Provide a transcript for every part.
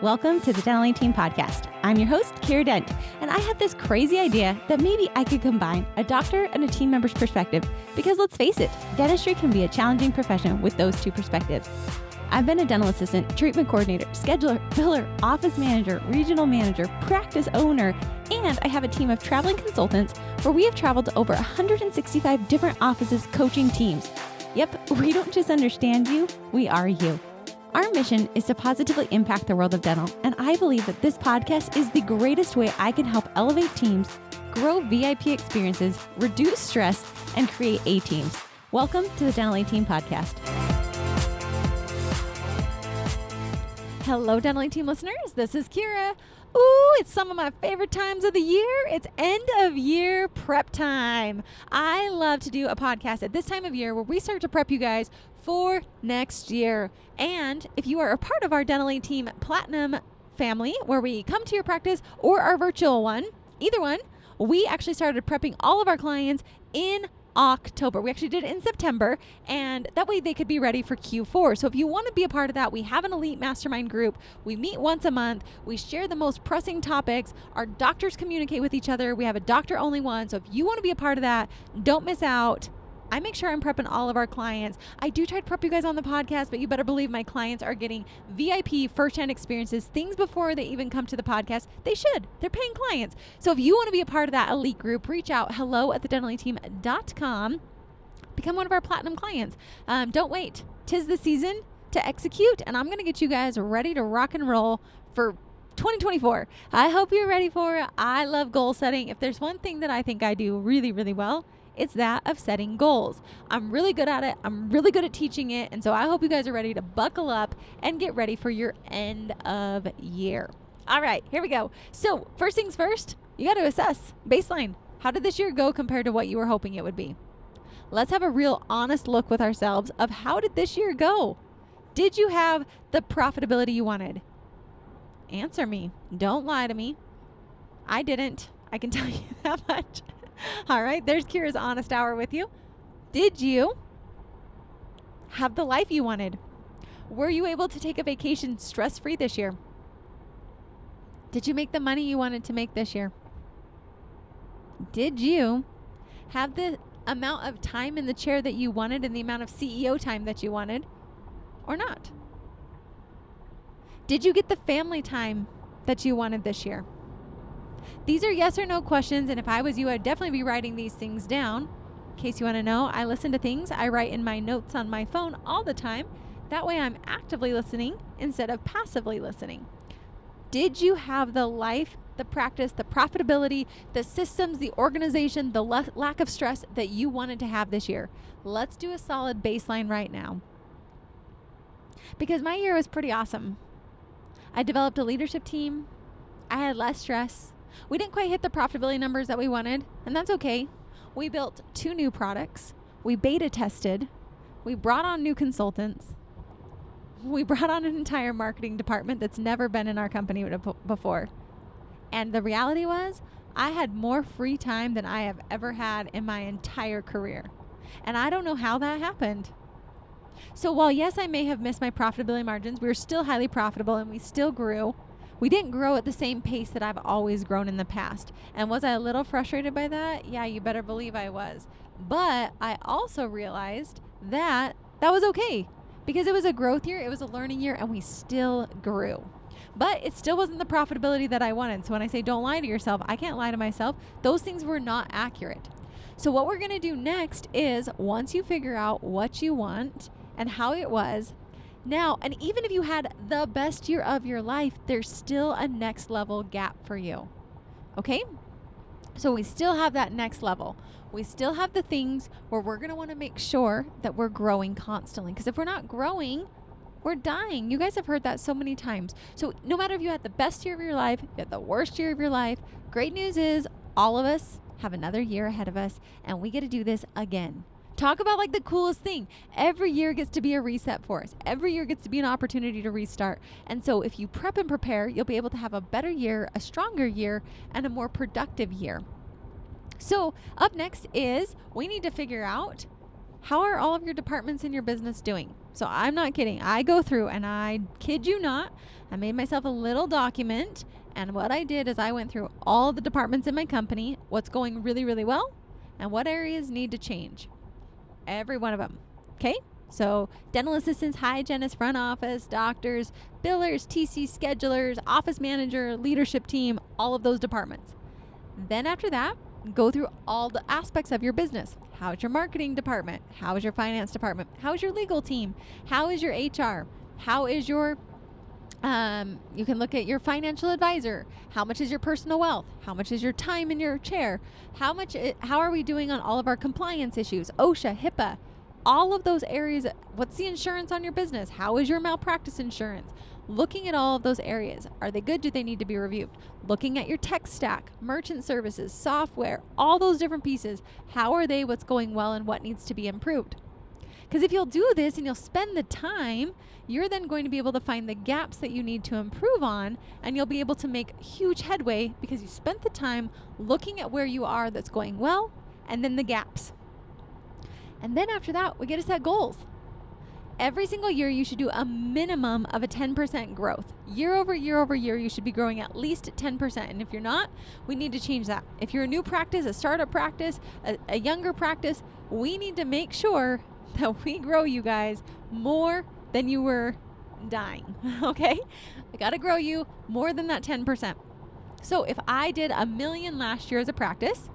Welcome to the Dental Team Podcast. I'm your host, Kiera Dent, and I have this crazy idea that maybe I could combine a doctor and a team member's perspective because let's face it, dentistry can be a challenging profession with those two perspectives. I've been a dental assistant, treatment coordinator, scheduler, biller, office manager, regional manager, practice owner, and I have a team of traveling consultants where we have traveled to over 165 different offices coaching teams. Yep, we don't just understand you, we are you. Our mission is to positively impact the world of dental, and I believe that this podcast is the greatest way I can help elevate teams, grow VIP experiences, reduce stress, and create A-teams. Welcome to the Dental Team Podcast. Hello, Dental Team listeners. This is Kiera. Ooh, it's some of my favorite times of the year. It's end of year prep time. I love to do a podcast at this time of year where we start to prep you guys for next year. And if you are a part of our Dental Team Platinum family, where we come to your practice or our virtual one, either one, we actually started prepping all of our clients in October. We actually did it in September, and that way they could be ready for Q4. So if you want to be a part of that, we have an elite mastermind group. We meet once a month. We share the most pressing topics. Our doctors communicate with each other. We have a doctor-only one. So if you want to be a part of that, don't miss out. I make sure I'm prepping all of our clients. I do try to prep you guys on the podcast, but you better believe my clients are getting VIP first-hand experiences, things before they even come to the podcast. They should. They're paying clients. So if you want to be a part of that elite group, reach out, hello@thedentalyteam.com. Become one of our platinum clients. Don't wait. 'Tis the season to execute, and I'm going to get you guys ready to rock and roll for 2024. I hope you're ready for it. I love goal setting. If there's one thing that I think I do really, really well, it's that of setting goals. I'm really good at it. I'm really good at teaching it. And so I hope you guys are ready to buckle up and get ready for your end of year. All right, here we go. So first things first, you got to assess baseline. How did this year go compared to what you were hoping it would be? Let's have a real honest look with ourselves of how did this year go? Did you have the profitability you wanted? Answer me. Don't lie to me. I didn't. I can tell you that much. All right, there's Kiera's honest hour with you. Did you have the life you wanted? Were you able to take a vacation stress-free this year? Did you make the money you wanted to make this year? Did you have the amount of time in the chair that you wanted and the amount of CEO time that you wanted or not? Did you get the family time that you wanted this year? These are yes or no questions, and if I was you, I'd definitely be writing these things down. In case you want to know, I listen to things I write in my notes on my phone all the time. That way I'm actively listening instead of passively listening. Did you have the life, the practice, the profitability, the systems, the organization, the lack of stress that you wanted to have this year? Let's do a solid baseline right now. Because my year was pretty awesome. I developed a leadership team. I had less stress. We didn't quite hit the profitability numbers that we wanted, and that's okay. We built 2 new products. We beta tested. We brought on new consultants. We brought on an entire marketing department that's never been in our company before. And the reality was, I had more free time than I have ever had in my entire career. And I don't know how that happened. So while yes, I may have missed my profitability margins, we were still highly profitable and we still grew. We didn't grow at the same pace that I've always grown in the past. And was I a little frustrated by that? Yeah, you better believe I was. But I also realized that that was okay because it was a growth year, it was a learning year, and we still grew. But it still wasn't the profitability that I wanted. So when I say don't lie to yourself, I can't lie to myself. Those things were not accurate. So what we're going to do next is once you figure out what you want and how it was, now, and even if you had the best year of your life, there's still a next level gap for you. Okay? So we still have that next level. We still have the things where we're going to want to make sure that we're growing constantly. Because if we're not growing, we're dying. You guys have heard that so many times. So no matter if you had the best year of your life, you had the worst year of your life, great news is all of us have another year ahead of us, and we get to do this again. Talk about like the coolest thing. Every year gets to be a reset for us. Every year gets to be an opportunity to restart. And so if you prep and prepare, you'll be able to have a better year, a stronger year, and a more productive year. So up next is we need to figure out how are all of your departments in your business doing? So I'm not kidding. I go through, and I kid you not, I made myself a little document, and what I did is I went through all the departments in my company, what's going really, really well, and what areas need to change. Every one of them. Okay? So dental assistants, hygienists, front office, doctors, billers, TC schedulers, office manager, leadership team, all of those departments. Then after that, go through all the aspects of your business. How is your marketing department? How is your finance department? How is your legal team? How is your HR? How is your you can look at your financial advisor. How much is your personal wealth? How much is your time in your chair? How are we doing on all of our compliance issues? OSHA, HIPAA, all of those areas. What's the insurance on your business? How is your malpractice insurance? Looking at all of those areas. Are they good? Do they need to be reviewed? Looking at your tech stack, merchant services, software, all those different pieces. How are they? What's going well and what needs to be improved? Because if you'll do this and you'll spend the time, you're then going to be able to find the gaps that you need to improve on, and you'll be able to make huge headway because you spent the time looking at where you are that's going well, and then the gaps. And then after that, we get to set goals. Every single year, you should do a minimum of a 10% growth. Year over year over year, you should be growing at least 10%. And if you're not, we need to change that. If you're a new practice, a startup practice, a younger practice, we need to make sure that we grow you guys more than you were dying, okay? I gotta grow you more than that 10%. So if I did $1 million last year as a practice,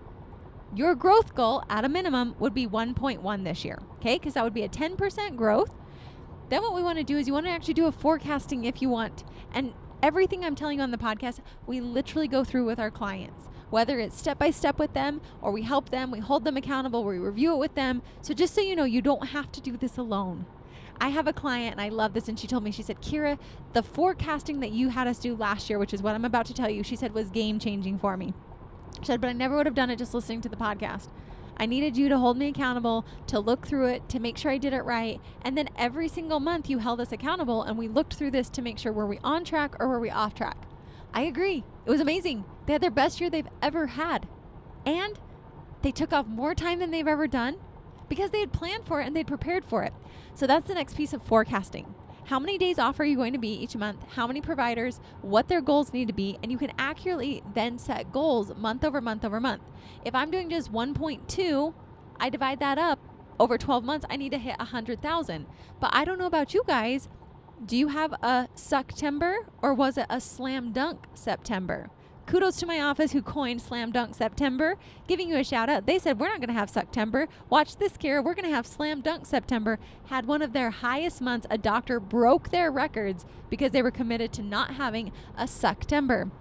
your growth goal at a minimum would be 1.1 this year, okay? Because that would be a 10% growth. Then what we want to do is you want to actually do a forecasting if you want. And everything I'm telling you on the podcast, we literally go through with our clients, whether it's step by step with them or we help them, we hold them accountable, we review it with them. So just so you know, you don't have to do this alone. I have a client, and I love this, and she told me, she said, Kiera, the forecasting that you had us do last year, which is what I'm about to tell you, she said was game-changing for me. She said, but I never would have done it just listening to the podcast. I needed you to hold me accountable, to look through it, to make sure I did it right. And then every single month you held us accountable, and we looked through this to make sure were we on track or were we off track. I agree. It was amazing. They had their best year they've ever had. And they took off more time than they've ever done because they had planned for it and they'd prepared for it. So that's the next piece of forecasting. How many days off are you going to be each month? How many providers? What their goals need to be? And you can accurately then set goals month over month over month. If I'm doing just 1.2, I divide that up over 12 months. I need to hit 100,000. But I don't know about you guys. Do you have a Sucktember, or was it a slam dunk September? Kudos to my office who coined Slam Dunk September, giving you a shout out. They said, we're not going to have Sucktember. Watch this, Kiera. We're going to have Slam Dunk September. Had one of their highest months. A doctor broke their records because they were committed to not having a Sucktember.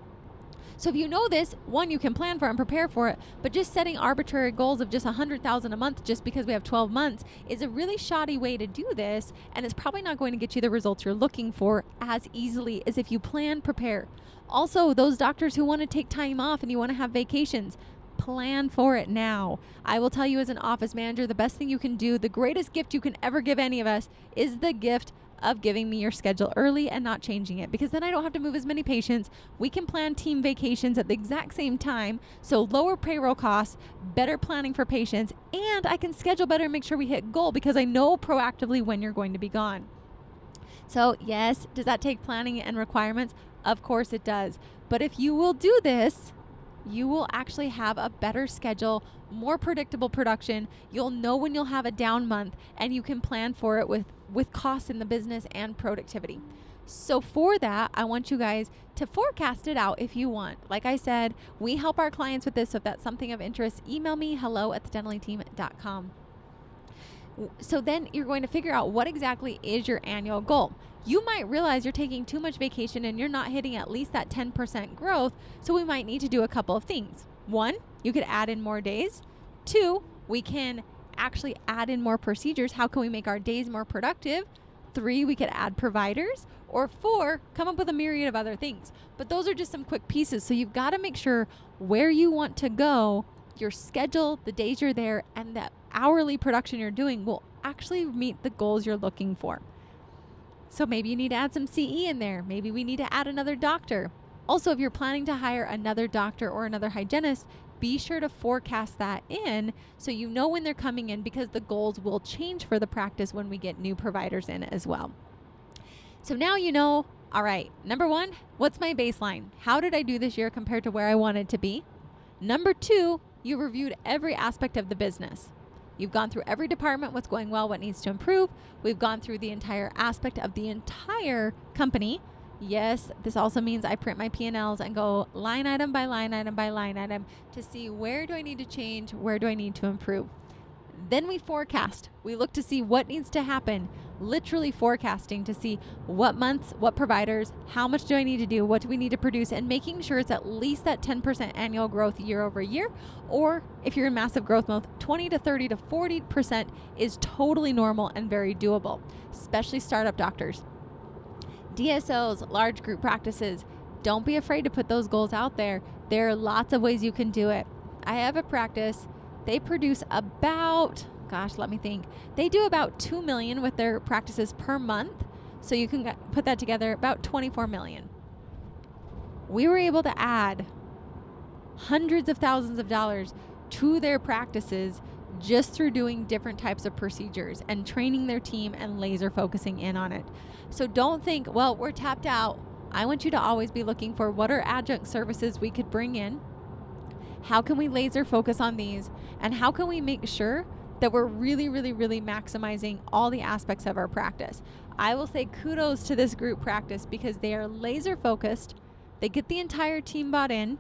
So if you know this, one, you can plan for it and prepare for it, but just setting arbitrary goals of just 100,000 a month just because we have 12 months is a really shoddy way to do this, and it's probably not going to get you the results you're looking for as easily as if you plan, prepare. Also, those doctors who want to take time off and you want to have vacations, plan for it now. I will tell you as an office manager, the best thing you can do, the greatest gift you can ever give any of us is the gift of giving me your schedule early and not changing it, because then I don't have to move as many patients. We can plan team vacations at the exact same time, so lower payroll costs, better planning for patients, and I can schedule better and make sure we hit goal because I know proactively when you're going to be gone. So yes, does that take planning and requirements? Of course it does. But if you will do this, you will actually have a better schedule, more predictable production. You'll know when you'll have a down month, and you can plan for it with costs in the business and productivity. So for that, I want you guys to forecast it out if you want. Like I said, we help our clients with this. So if that's something of interest, email me hello@thedentalyteam.com. So then you're going to figure out what exactly is your annual goal. You might realize you're taking too much vacation and you're not hitting at least that 10% growth. So we might need to do a couple of things. One, you could add in more days. Two, we can actually add in more procedures. How can we make our days more productive? Three, we could add providers. Or four, come up with a myriad of other things. But those are just some quick pieces. So you've got to make sure where you want to go, your schedule, the days you're there, and that hourly production you're doing will actually meet the goals you're looking for. So maybe you need to add some CE in there. Maybe we need to add another doctor. Also, if you're planning to hire another doctor or another hygienist, be sure to forecast that in so you know when they're coming in, because the goals will change for the practice when we get new providers in as well. So now you know, all right, number one, what's my baseline? How did I do this year compared to where I wanted to be? Number two, you reviewed every aspect of the business. You've gone through every department, what's going well, what needs to improve. We've gone through the entire aspect of the entire company. Yes, this also means I print my P&Ls and go line item by line item by line item to see where do I need to change, where do I need to improve. Then we forecast. We look to see what needs to happen, literally forecasting to see what months, what providers, how much do I need to do, what do we need to produce, and making sure it's at least that 10% annual growth year over year. Or if you're in massive growth mode, 20 to 30 to 40% is totally normal and very doable, especially startup doctors. DSOs, large group practices, don't be afraid to put those goals out there. There are lots of ways you can do it. I have a practice. They produce about, they do about 2 million with their practices per month. So you can put that together, about 24 million. We were able to add hundreds of thousands of dollars to their practices just through doing different types of procedures and training their team and laser focusing in on it. So don't think, well, we're tapped out. I want you to always be looking for what are adjunct services we could bring in. How can we laser focus on these? And how can we make sure that we're really, really, really maximizing all the aspects of our practice? I will say kudos to this group practice because they are laser focused. They get the entire team bought in.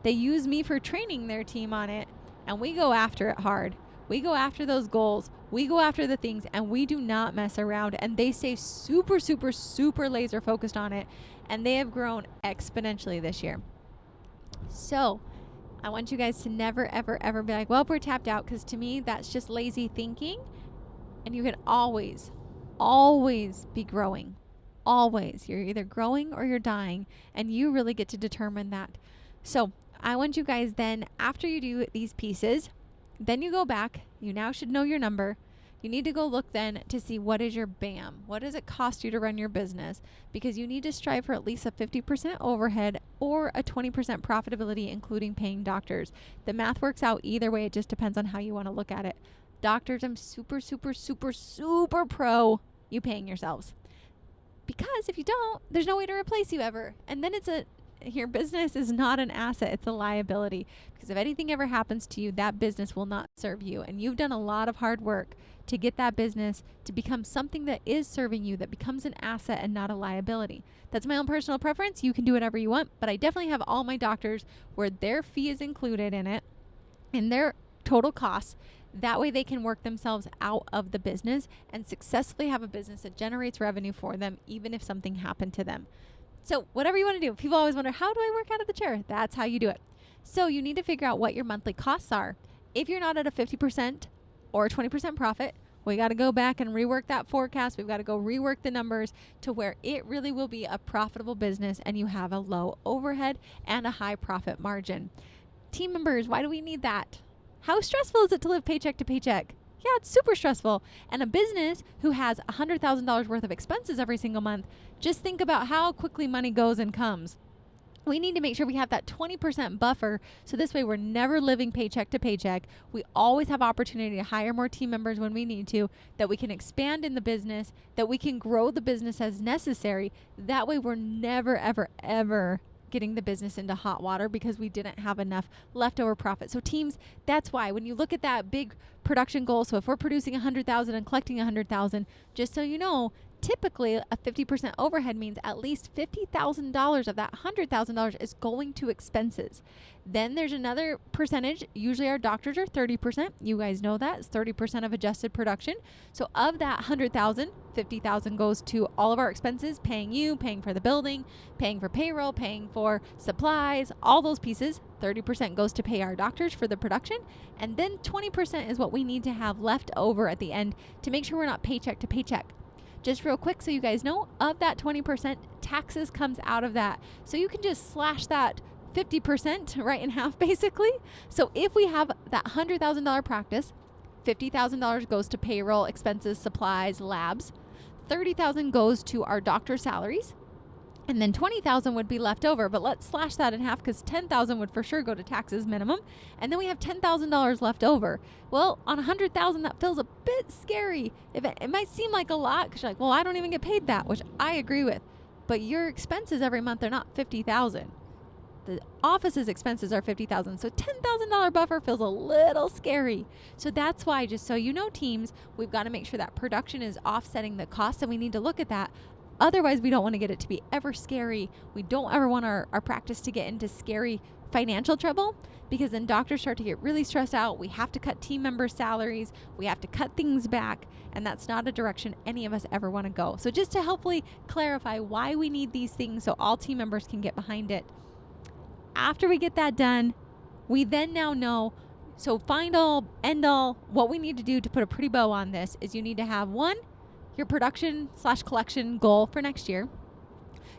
They use me for training their team on it. And we go after it hard. We go after those goals. We go after the things, and we do not mess around. And they stay super, super, super laser focused on it. And they have grown exponentially this year. So I want you guys to never, ever, ever be like, well, we're tapped out, because to me, that's just lazy thinking. And you can always, always be growing. Always. You're either growing or you're dying, and you really get to determine that. So I want you guys then, after you do these pieces, then you go back. You now should know your number. You need to go look then to see what is your BAM. What does it cost you to run your business? Because you need to strive for at least a 50% overhead or a 20% profitability, including paying doctors. The math works out either way. It just depends on how you want to look at it. Doctors, I'm super, super, super, super pro you paying yourselves. Because if you don't, there's no way to replace you ever. And then your business is not an asset, it's a liability. Because if anything ever happens to you, that business will not serve you. And you've done a lot of hard work to get that business to become something that is serving you, that becomes an asset and not a liability. That's my own personal preference. You can do whatever you want, but I definitely have all my doctors where their fee is included in it, in their total costs. That way they can work themselves out of the business and successfully have a business that generates revenue for them, even if something happened to them. So whatever you want to do, people always wonder, how do I work out of the chair? That's how you do it. So you need to figure out what your monthly costs are. If you're not at a 50% or a 20% profit, we got to go back and rework that forecast. We've got to go rework the numbers to where it really will be a profitable business and you have a low overhead and a high profit margin. Team members, why do we need that? How stressful is it to live paycheck to paycheck? Yeah, it's super stressful. And a business who has $100,000 worth of expenses every single month, just think about how quickly money goes and comes. We need to make sure we have that 20% buffer, so this way we're never living paycheck to paycheck. We always have opportunity to hire more team members when we need to, that we can expand in the business, that we can grow the business as necessary. That way we're never, ever, ever getting the business into hot water because we didn't have enough leftover profit. So teams, that's why when you look at that big production goal, so if we're producing 100,000 and collecting 100,000, just so you know, typically a 50% overhead means at least $50,000 of that $100,000 is going to expenses. Then there's another percentage. Usually our doctors are 30%. You guys know that. It's 30% of adjusted production. So of that 100,000, 50,000 goes to all of our expenses, paying you, paying for the building, paying for payroll, paying for supplies, all those pieces. 30% goes to pay our doctors for the production. And then 20% is what we need to have left over at the end to make sure we're not paycheck to paycheck. Just real quick, so you guys know, of that 20%, taxes comes out of that. So you can just slash that 50% right in half, basically. So if we have that $100,000 practice, $50,000 goes to payroll, expenses, supplies, labs. $30,000 goes to our doctor salaries. And then 20,000 would be left over, but let's slash that in half because 10,000 would for sure go to taxes minimum. And then we have $10,000 left over. Well, on 100,000, that feels a bit scary. It might seem like a lot because you're like, well, I don't even get paid that, which I agree with. But your expenses every month are not 50,000. The office's expenses are 50,000. So $10,000 buffer feels a little scary. So that's why, just so you know, teams, we've got to make sure that production is offsetting the costs, and we need to look at that. Otherwise, we don't want to get it to be ever scary. We don't ever want our practice to get into scary financial trouble, because then doctors start to get really stressed out. We have to cut team members' salaries. We have to cut things back. And that's not a direction any of us ever want to go. So just to hopefully clarify why we need these things so all team members can get behind it. After we get that done, we then now know, so end all, what we need to do to put a pretty bow on this is you need to have your production/collection goal for next year,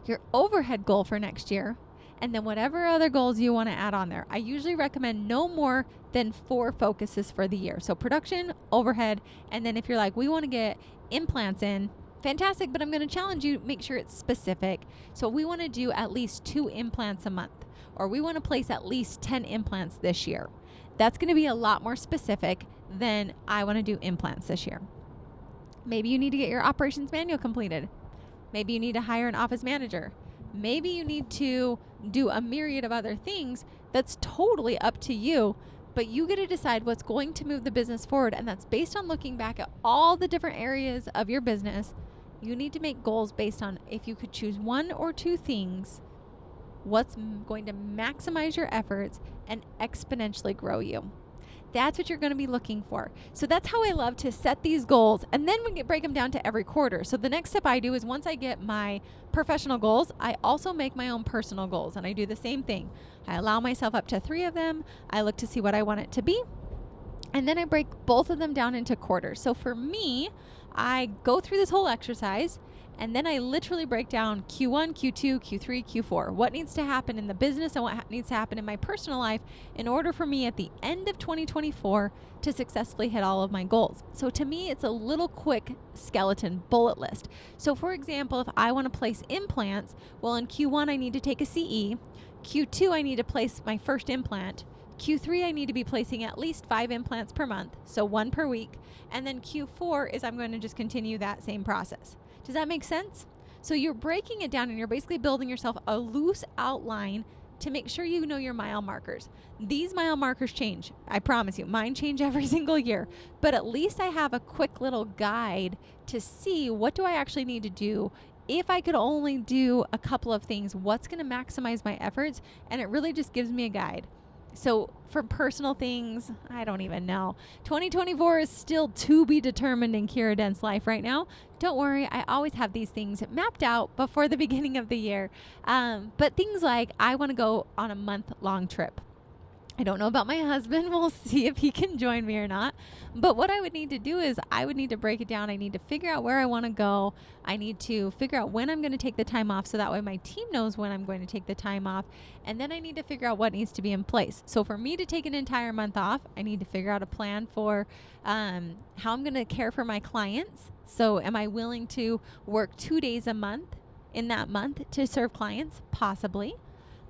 your overhead goal for next year, and then whatever other goals you want to add on there. I usually recommend no more than 4 focuses for the year. So production, overhead, and then if you're like, we want to get implants in, fantastic, but I'm going to challenge you, make sure it's specific. So we want to do at least 2 implants a month, or we want to place at least 10 implants this year. That's going to be a lot more specific than I want to do implants this year. Maybe you need to get your operations manual completed. Maybe you need to hire an office manager. Maybe you need to do a myriad of other things. That's totally up to you, but you get to decide what's going to move the business forward, and that's based on looking back at all the different areas of your business. You need to make goals based on, if you could choose 1 or 2 things, what's going to maximize your efforts and exponentially grow you. That's what you're going to be looking for. So that's how I love to set these goals, and then we break them down to every quarter. So the next step I do is, once I get my professional goals, I also make my own personal goals, and I do the same thing. I allow myself up to 3 of them. I look to see what I want it to be, and then I break both of them down into quarters. So for me, I go through this whole exercise, and then I literally break down Q1, Q2, Q3, Q4. What needs to happen in the business and what needs to happen in my personal life in order for me at the end of 2024 to successfully hit all of my goals. So to me, it's a little quick skeleton bullet list. So for example, if I want to place implants, well, in Q1, I need to take a CE. Q2, I need to place my first implant. Q3, I need to be placing at least 5 implants per month, so 1 per week. And then Q4 is I'm going to just continue that same process. Does that make sense? So you're breaking it down, and you're basically building yourself a loose outline to make sure you know your mile markers. These mile markers change. I promise you, mine change every single year. But at least I have a quick little guide to see, what do I actually need to do? If I could only do a couple of things, what's going to maximize my efforts? And it really just gives me a guide. So for personal things, I don't even know. 2024 is still to be determined in Kiera Dent's life right now. Don't worry, I always have these things mapped out before the beginning of the year. But things like, I want to go on a month-long trip. I don't know about my husband. We'll see if he can join me or not. But what I would need to do is, I would need to break it down. I need to figure out where I want to go. I need to figure out when I'm going to take the time off, so that way my team knows when I'm going to take the time off. And then I need to figure out what needs to be in place. So for me to take an entire month off, I need to figure out a plan for how I'm going to care for my clients. So am I willing to work 2 days a month in that month to serve clients? Possibly.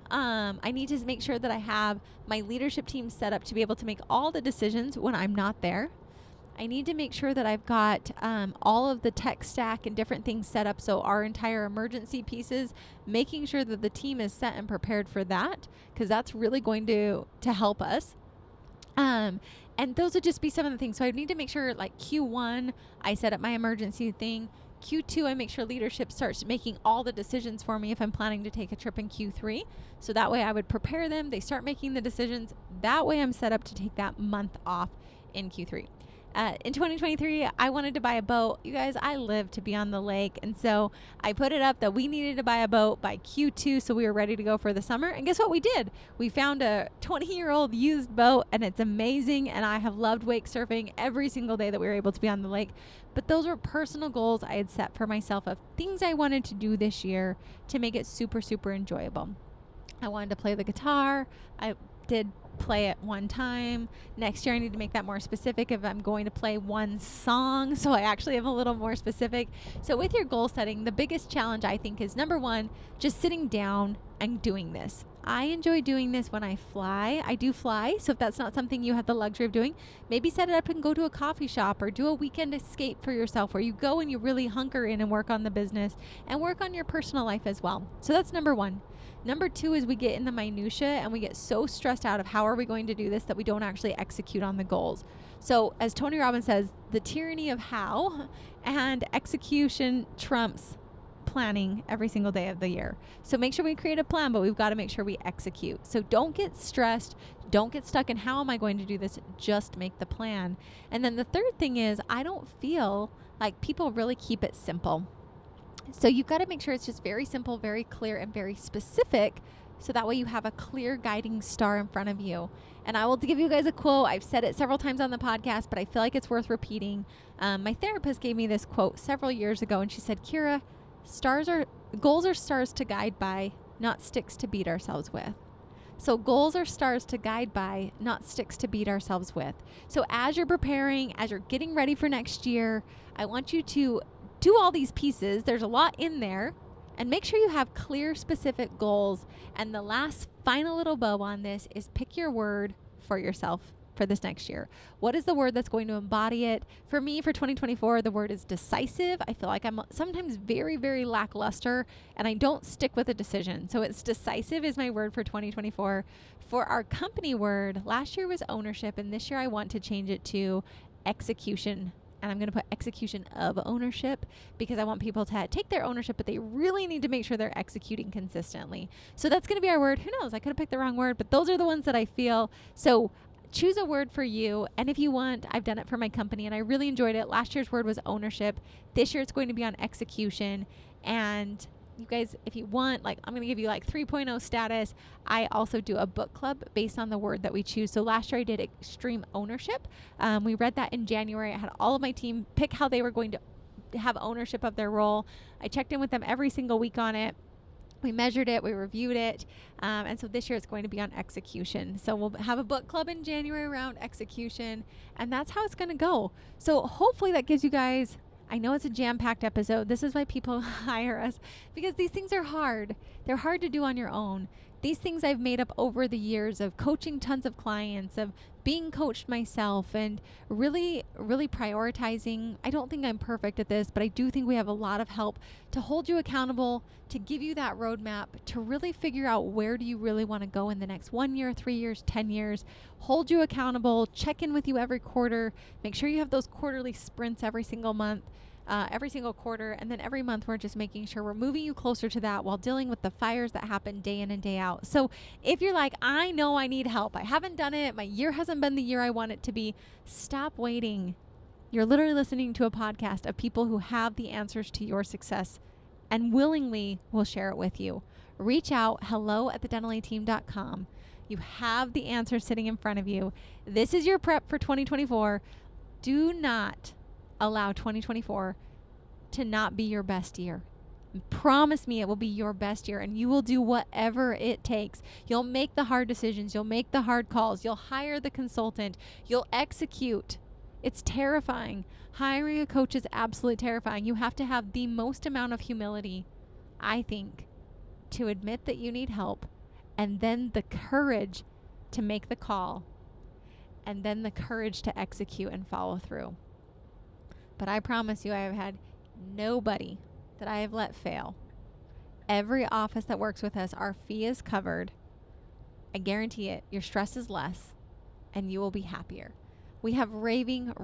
I need to make sure that I have my leadership team set up to be able to make all the decisions when I'm not there. I need to make sure that I've got all of the tech stack and different things set up. So our entire emergency pieces, making sure that the team is set and prepared for that, because that's really going to help us. And those would just be some of the things. So I need to make sure, like Q1, I set up my emergency thing. Q2, I make sure leadership starts making all the decisions for me if I'm planning to take a trip in Q3. So that way I would prepare them. They start making the decisions. That way I'm set up to take that month off in Q3. In 2023, I wanted to buy a boat. You guys, I live to be on the lake. And so I put it up that we needed to buy a boat by Q2, so we were ready to go for the summer. And guess what we did? We found a 20-year-old used boat, and it's amazing. And I have loved wake surfing every single day that we were able to be on the lake. But those were personal goals I had set for myself of things I wanted to do this year to make it super, super enjoyable. I wanted to play the guitar. I did play it one time. Next year, I need to make that more specific if I'm going to play one song. So I actually am a little more specific. So with your goal setting, the biggest challenge I think is number one, just sitting down and doing this. I enjoy doing this when I fly. I do fly. So if that's not something you have the luxury of doing, maybe set it up and go to a coffee shop or do a weekend escape for yourself where you go and you really hunker in and work on the business and work on your personal life as well. So that's number one. Number two is we get in the minutia and we get so stressed out of how are we going to do this that we don't actually execute on the goals. So as Tony Robbins says, the tyranny of how and execution trumps planning every single day of the year. So make sure we create a plan, but we've got to make sure we execute. So don't get stressed. Don't get stuck in how am I going to do this? Just make the plan. And then the third thing is I don't feel like people really keep it simple. So you've got to make sure it's just very simple, very clear, and very specific. So that way you have a clear guiding star in front of you. And I will give you guys a quote. I've said it several times on the podcast, but I feel like it's worth repeating. My therapist gave me this quote several years ago, and she said, Kiera, goals are stars to guide by, not sticks to beat ourselves with. So goals are stars to guide by, not sticks to beat ourselves with. So as you're preparing, as you're getting ready for next year, I want you to do all these pieces. There's a lot in there. And make sure you have clear, specific goals. And the last final little bow on this is pick your word for yourself for this next year. What is the word that's going to embody it? For me, for 2024, the word is decisive. I feel like I'm sometimes very, very lackluster and I don't stick with a decision. So it's decisive is my word for 2024. For our company word, last year was ownership, and this year I want to change it to execution. And I'm going to put execution of ownership because I want people to take their ownership, but they really need to make sure they're executing consistently. So that's going to be our word. Who knows? I could have picked the wrong word, but those are the ones that I feel. So choose a word for you. And if you want, I've done it for my company and I really enjoyed it. Last year's word was ownership. This year it's going to be on execution. And you guys, if you want, like, I'm going to give you like 3.0 status. I also do a book club based on the word that we choose. So last year I did extreme ownership. We read that in January. I had all of my team pick how they were going to have ownership of their role. I checked in with them every single week on it. We measured it, we reviewed it, and so this year it's going to be on execution. So we'll have a book club in January around execution, and that's how it's going to go. So hopefully that gives you guys, I know it's a jam-packed episode. This is why people hire us, because these things are hard. They're hard to do on your own. These things I've made up over the years of coaching tons of clients, of being coached myself, and really, really prioritizing. I don't think I'm perfect at this, but I do think we have a lot of help to hold you accountable, to give you that roadmap, to really figure out where do you really want to go in the next 1 year, 3 years, 10 years, hold you accountable, check in with you every quarter, make sure you have those quarterly sprints every single month. Every single quarter, and then every month we're just making sure we're moving you closer to that while dealing with the fires that happen day in and day out. So if you're like, I know I need help, I haven't done it, my year hasn't been the year I want it to be, stop waiting. You're literally listening to a podcast of people who have the answers to your success and willingly will share it with you. Reach out, hello@thedentallyteam.com. You have the answer sitting in front of you. This is your prep for 2024. Do not allow 2024 to not be your best year. Promise me it will be your best year, and you will do whatever it takes. You'll make the hard decisions. You'll make the hard calls. You'll hire the consultant. You'll execute. It's terrifying. Hiring a coach is absolutely terrifying. You have to have the most amount of humility, I think, to admit that you need help, and then the courage to make the call, and then the courage to execute and follow through. But I promise you, I have had nobody that I have let fail. Every office that works with us, our fee is covered. I guarantee it. Your stress is less, and you will be happier. We have raving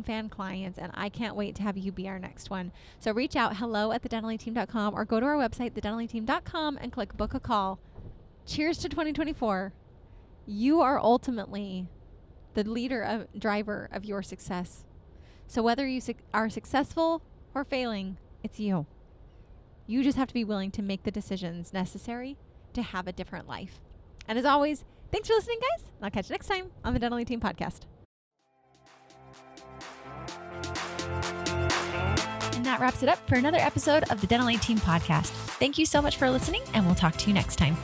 fan clients, and I can't wait to have you be our next one. So reach out, hello@thedentallyteam.com, or go to our website, thedentallyteam.com, and click book a call. Cheers to 2024. You are ultimately the driver of your success. So whether you are successful or failing, it's you. You just have to be willing to make the decisions necessary to have a different life. And as always, thanks for listening, guys. I'll catch you next time on the Dental Team Podcast. And that wraps it up for another episode of the Dental Team Podcast. Thank you so much for listening, and we'll talk to you next time.